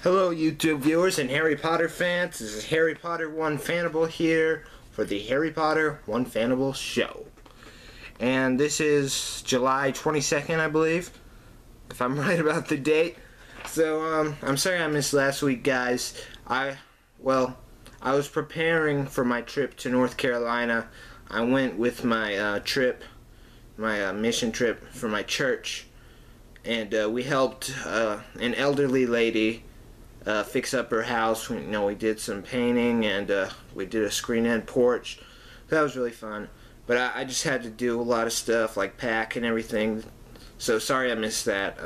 Hello YouTube viewers and Harry Potter fans, this is HarryPotter1Fanable here for the HarryPotter1Fanable show. And this is July 22nd, I believe, if I'm right about the date. So, I'm sorry I missed last week, guys. I was preparing for my trip to North Carolina. I went with my mission trip for my church, and we helped an elderly lady fix up her house. We did some painting, and we did a screen-end porch. That was really fun. But I just had to do a lot of stuff, like pack and everything. So sorry I missed that.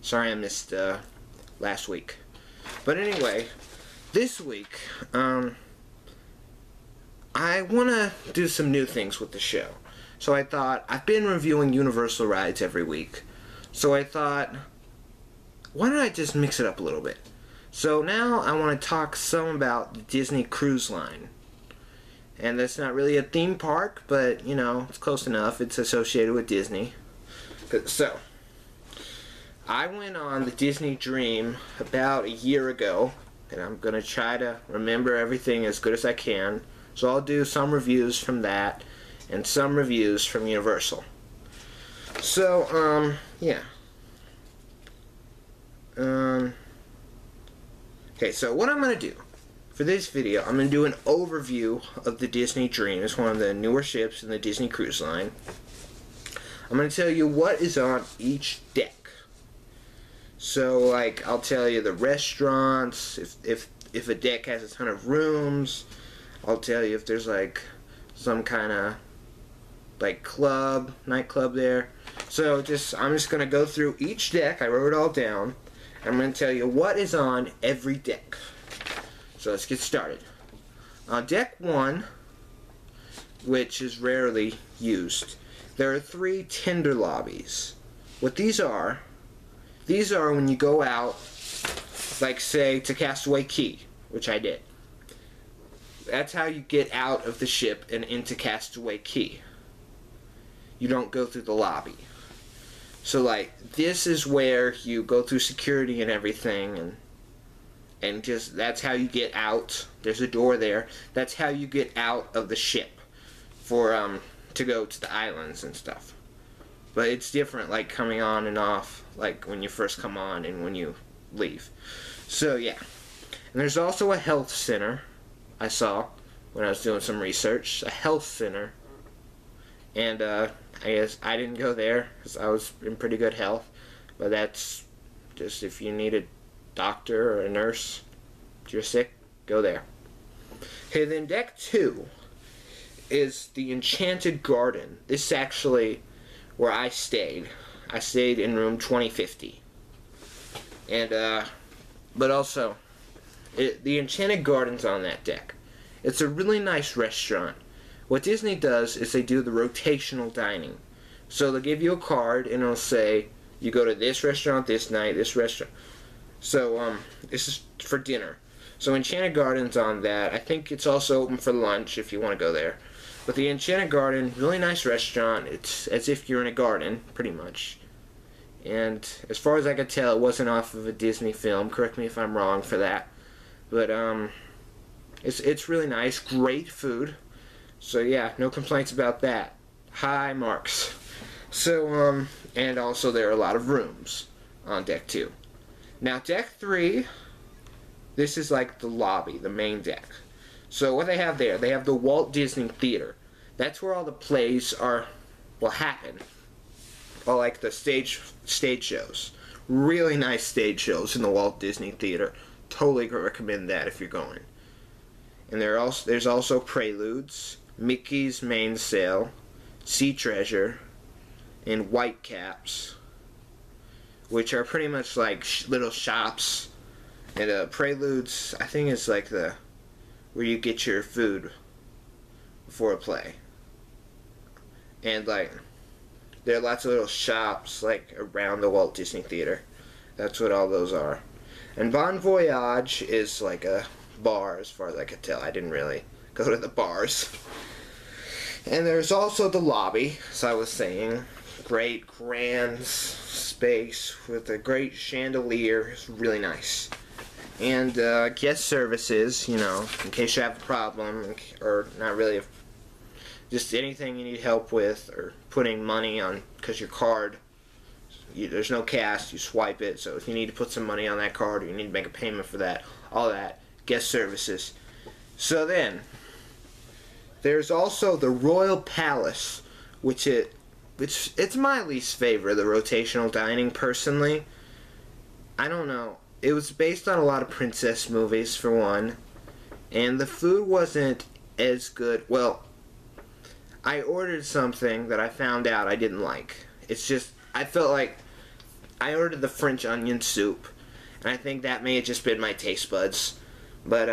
Sorry I missed last week. But anyway, this week, I want to do some new things with the show. So I thought, I've been reviewing Universal rides every week. So I thought, why don't I just mix it up a little bit? So now I want to talk some about the Disney Cruise Line. And that's not really a theme park, but, you know, it's close enough. It's associated with Disney. So, I went on the Disney Dream about a year ago, and I'm going to try to remember everything as good as I can. So I'll do some reviews from that, and some reviews from Universal. So, yeah. Okay, so what I'm going to do for this video, I'm going to do an overview of the Disney Dream. It's one of the newer ships in the Disney Cruise Line. I'm going to tell you what is on each deck. So, like, I'll tell you the restaurants, if a deck has a ton of rooms. I'll tell you if there's, like, some kind of, like, nightclub there. So, I'm just going to go through each deck. I wrote it all down. I'm going to tell you what is on every deck. So let's get started. On deck 1, which is rarely used, there are 3 tender lobbies. What these are when you go out, like say to Castaway Cay, which I did. That's how you get out of the ship and into Castaway Cay. You don't go through the lobby. So, like, this is where you go through security and everything, and just, that's how you get out. There's a door there. That's how you get out of the ship to go to the islands and stuff. But it's different, like, coming on and off, like, when you first come on and when you leave. So, yeah. And there's also a health center, I saw when I was doing some research. A health center. And, I guess I didn't go there because I was in pretty good health, but that's just if you need a doctor or a nurse, if you're sick, go there. Okay, then deck 2 is the Enchanted Garden. This is actually where I stayed. I stayed in room 2050. And, but also, the Enchanted Garden's on that deck. It's a really nice restaurant. What Disney does is they do the rotational dining. So they'll give you a card and it'll say, you go to this restaurant this night, this restaurant. So, this is for dinner. So Enchanted Garden's on that. I think it's also open for lunch if you want to go there. But the Enchanted Garden, really nice restaurant. It's as if you're in a garden, pretty much. And as far as I could tell, it wasn't off of a Disney film. Correct me if I'm wrong for that. But, it's really nice. Great food. So yeah, no complaints about that. High marks. So, and also there are a lot of rooms on deck 2. Now deck 3, this is like the lobby, the main deck. So what they have there, they have the Walt Disney Theater. That's where all the plays will happen. Or like the stage shows. Really nice stage shows in the Walt Disney Theater. Totally recommend that if you're going. And there's also Preludes, Mickey's Mainsail, Sea Treasure, and Whitecaps, which are pretty much like little shops. And Preludes, I think, is like where you get your food before a play. And like, there are lots of little shops like around the Walt Disney Theater. That's what all those are. And Bon Voyage is like a bar, as far as I could tell. I didn't really go to the bars. And there's also the lobby, as I was saying. great grand space with a great chandelier. It's really nice. And guest services, you know, in case you have a problem, or not really, just anything you need help with, or putting money on, because your card, there's no cash, you swipe it, so if you need to put some money on that card, or you need to make a payment for that, all that, guest services. So then, there's also the Royal Palace, which it's my least favorite, the rotational dining, personally. I don't know. It was based on a lot of princess movies, for one, and the food wasn't as good. Well, I ordered something that I found out I didn't like. It's just, I felt like I ordered the French onion soup, and I think that may have just been my taste buds, but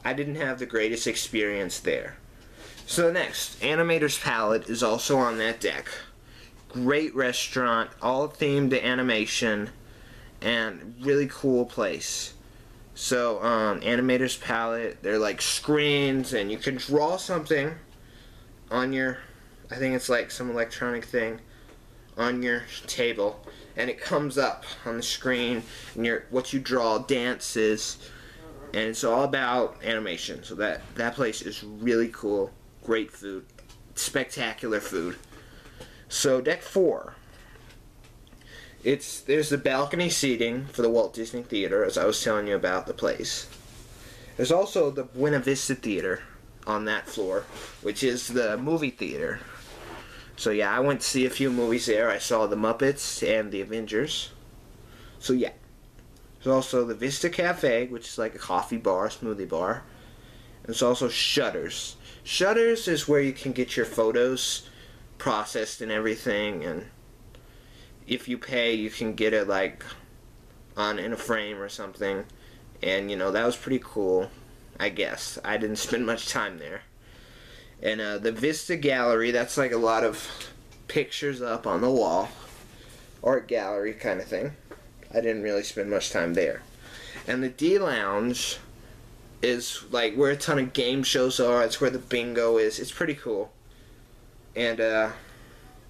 I didn't have the greatest experience there. So next, Animator's Palette is also on that deck. Great restaurant, all themed to animation, and really cool place. So Animator's Palette, they're like screens, and you can draw something on your, I think it's like some electronic thing, on your table, and it comes up on the screen, and what you draw dances, and it's all about animation. So that place is really cool. Great food, spectacular food. So deck 4, there's the balcony seating for the Walt Disney Theater, as I was telling you about the place. There's also the Buena Vista Theater on that floor, which is the movie theater. So yeah, I went to see a few movies there. I saw the Muppets and the Avengers. So yeah. There's also the Vista Cafe, which is like a coffee bar, smoothie bar. There's also Shutters. Shutters is where you can get your photos processed and everything, and if you pay, you can get it like in a frame or something. And you know, that was pretty cool, I guess. I didn't spend much time there. And the Vista Gallery, that's like a lot of pictures up on the wall, art gallery kind of thing. I didn't really spend much time there. And the D Lounge is like where a ton of game shows are. It's where the bingo is. It's pretty cool. And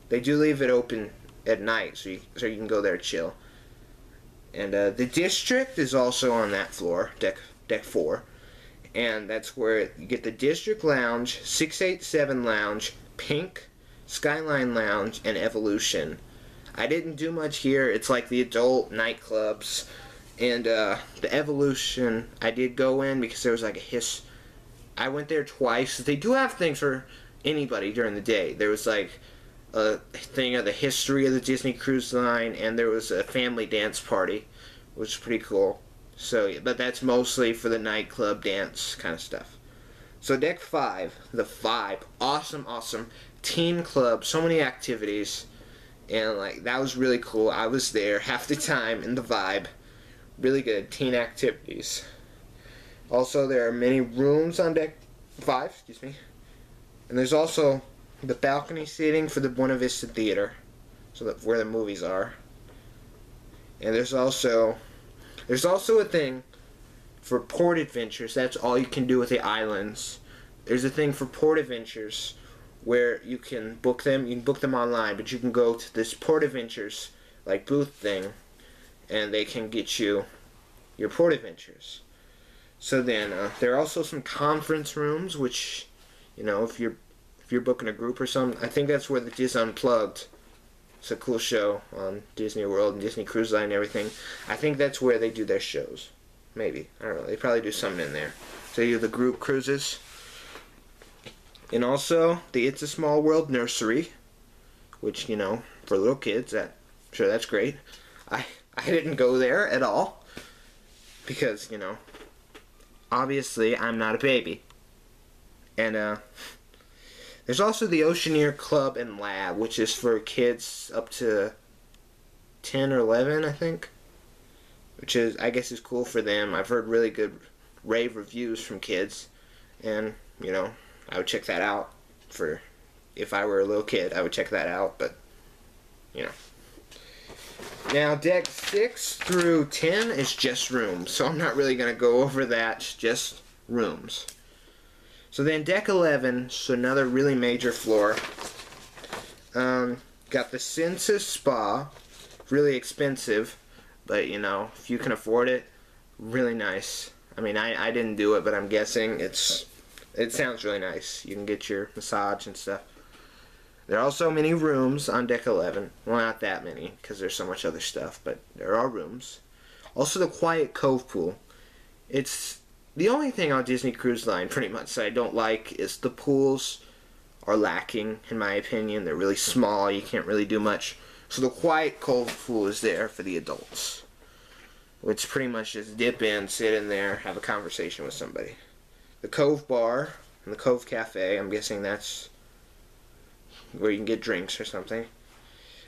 they do leave it open at night, so you can go there and chill. And the District is also on that floor, deck 4. And that's where you get the District Lounge, 687 Lounge, Pink, Skyline Lounge, and Evolution. I didn't do much here. It's like the adult nightclubs. And the Evolution, I did go in because there was like I went there twice. They do have things for anybody during the day. There was like a thing of the history of the Disney Cruise Line, and there was a family dance party, which is pretty cool. So, but that's mostly for the nightclub dance kind of stuff. So deck 5, the Vibe, awesome teen club, so many activities, and like that was really cool. I was there half the time in the Vibe. Really good teen activities. Also, there are many rooms on deck 5, excuse me. And there's also the balcony seating for the Buena Vista Theater, so that where the movies are. And there's also a thing for port adventures. That's all you can do with the islands. There's a thing for port adventures where you can book them. You can book them online, but you can go to this port adventures like booth thing, and they can get you your port adventures. So then there are also some conference rooms, which, you know, if you're booking a group or something, I think that's where the Dis Unplugged. It's a cool show on Disney World and Disney Cruise Line and everything. I think that's where they do their shows. Maybe. I don't know. They probably do something in there. So you do the group cruises. And also the It's a Small World Nursery, which, you know, for little kids, sure, that's great. I didn't go there at all because, you know, obviously I'm not a baby. And there's also the Oceaneer Club and Lab, which is for kids up to 10 or 11, I think. Which is, I guess, is cool for them. I've heard really good rave reviews from kids. And, you know, I would check that out. If I were a little kid, I would check that out. But, you know. Now, deck 6 through 10 is just rooms. So I'm not really going to go over that. Just rooms. So then deck 11, so another really major floor. Got the Census Spa, really expensive, but you know, if you can afford it, really nice. I mean, I didn't do it, but I'm guessing it sounds really nice. You can get your massage and stuff. There are also many rooms on deck 11. Well, not that many, because there's so much other stuff, but there are rooms. Also the Quiet Cove pool. It's the only thing on Disney Cruise Line, pretty much, that I don't like is the pools are lacking, in my opinion. They're really small. You can't really do much. So the Quiet Cove pool is there for the adults, which pretty much just dip in, sit in there, have a conversation with somebody. The Cove Bar and the Cove Cafe, I'm guessing that's where you can get drinks or something.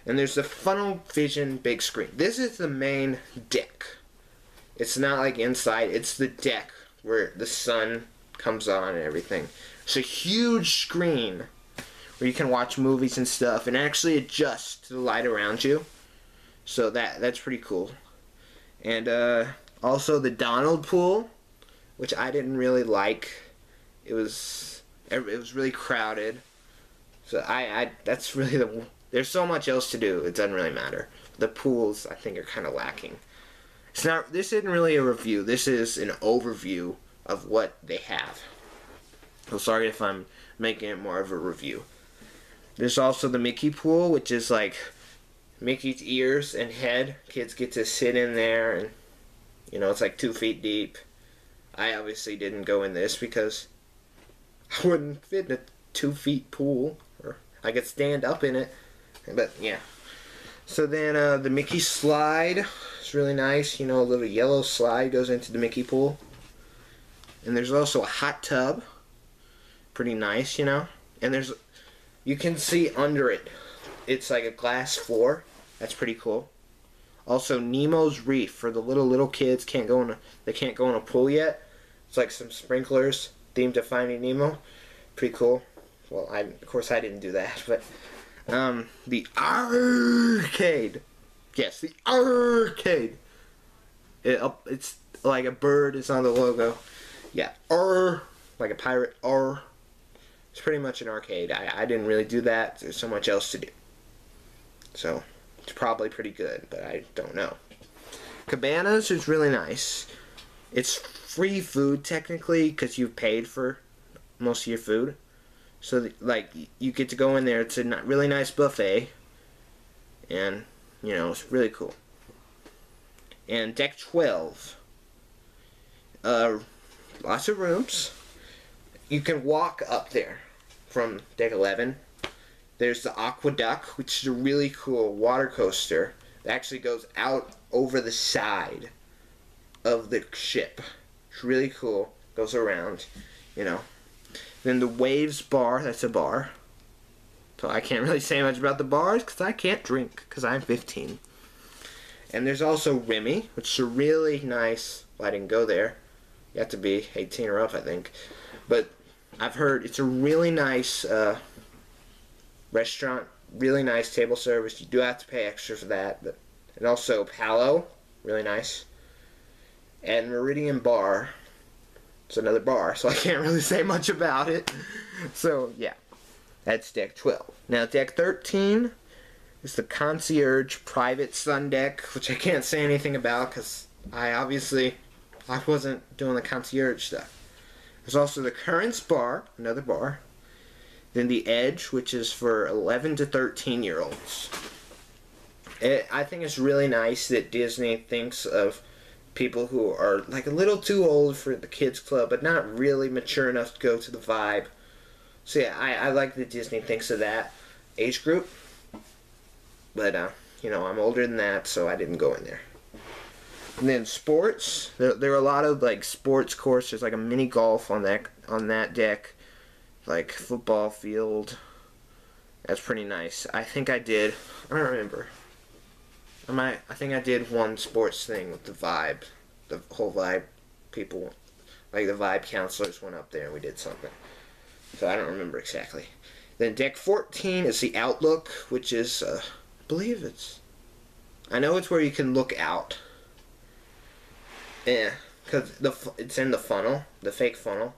And there's the Funnel Vision big screen. This is the main deck. It's not like inside, it's the deck where the sun comes on and everything. It's a huge screen where you can watch movies and stuff and actually adjust to the light around you. So that's pretty cool. And also the Donald pool, which I didn't really like. It was really crowded. So that's really there's so much else to do, it doesn't really matter. The pools, I think, are kind of lacking. This isn't really a review, this is an overview of what they have. So sorry if I'm making it more of a review. There's also the Mickey pool, which is like Mickey's ears and head. Kids get to sit in there, and you know, it's like 2 feet deep. I obviously didn't go in this because I wouldn't fit in a 2 feet pool. I could stand up in it, but yeah. So then the Mickey slide is really nice. You know, a little yellow slide goes into the Mickey pool. And there's also a hot tub. Pretty nice, you know. And you can see under it. It's like a glass floor. That's pretty cool. Also Nemo's Reef for the little kids. They can't go in a pool yet. It's like some sprinklers themed to Finding Nemo. Pretty cool. Well, of course I didn't do that, but the arcade. Yes, the arcade. It's like a bird is on the logo. Yeah, like a pirate. It's pretty much an arcade. I didn't really do that. There's so much else to do. So it's probably pretty good, but I don't know. Cabanas is really nice. It's free food technically because you've paid for most of your food. So, like, you get to go in there. It's a really nice buffet. And, you know, it's really cool. And deck 12. Lots of rooms. You can walk up there from deck 11. There's the Aqueduct, which is a really cool water coaster that actually goes out over the side of the ship. It's really cool. Goes around, you know. Then the Waves Bar, that's a bar. So I can't really say much about the bars because I can't drink because I'm 15. And there's also Remy, which is a really nice, well, I didn't go there. You have to be 18 or up, I think. But I've heard it's a really nice restaurant, really nice table service. You do have to pay extra for that. And also Palo, really nice. And Meridian Bar. It's another bar, so I can't really say much about it. So, yeah. That's deck 12. Now, deck 13 is the Concierge Private Sun Deck, which I can't say anything about because I wasn't doing the concierge stuff. There's also the Currents Bar, another bar. Then the Edge, which is for 11 to 13-year-olds. I think it's really nice that Disney thinks of people who are like a little too old for the kids club, but not really mature enough to go to the Vibe. So yeah, I like that Disney thinks of that age group. But you know, I'm older than that, so I didn't go in there. And then sports, there are a lot of like sports courses. There's like a mini golf on that deck, like football field. That's pretty nice. I think I don't remember. I think I did one sports thing with the Vibe. The whole Vibe people, like the Vibe counselors went up there and we did something. So I don't remember exactly. Then deck 14 is the Outlook, which is, I know it's where you can look out. Yeah, because it's in the funnel, the fake funnel.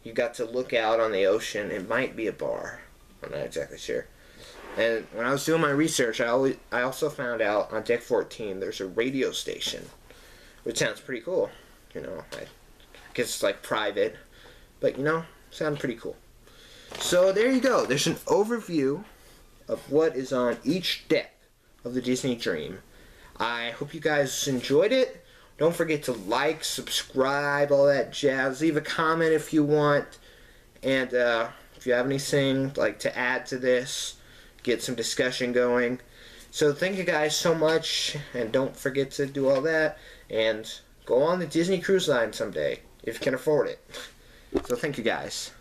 You got to look out on the ocean. It might be a bar. I'm not exactly sure. And when I was doing my research, I also found out on deck 14 there's a radio station, which sounds pretty cool. You know, I guess it's like private, but you know, sounds pretty cool. So there you go. There's an overview of what is on each deck of the Disney Dream. I hope you guys enjoyed it. Don't forget to like, subscribe, all that jazz. Leave a comment if you want. And if you have anything like to add to this, get some discussion going. So thank you guys so much, and don't forget to do all that, and go on the Disney Cruise Line someday if you can afford it. So thank you guys.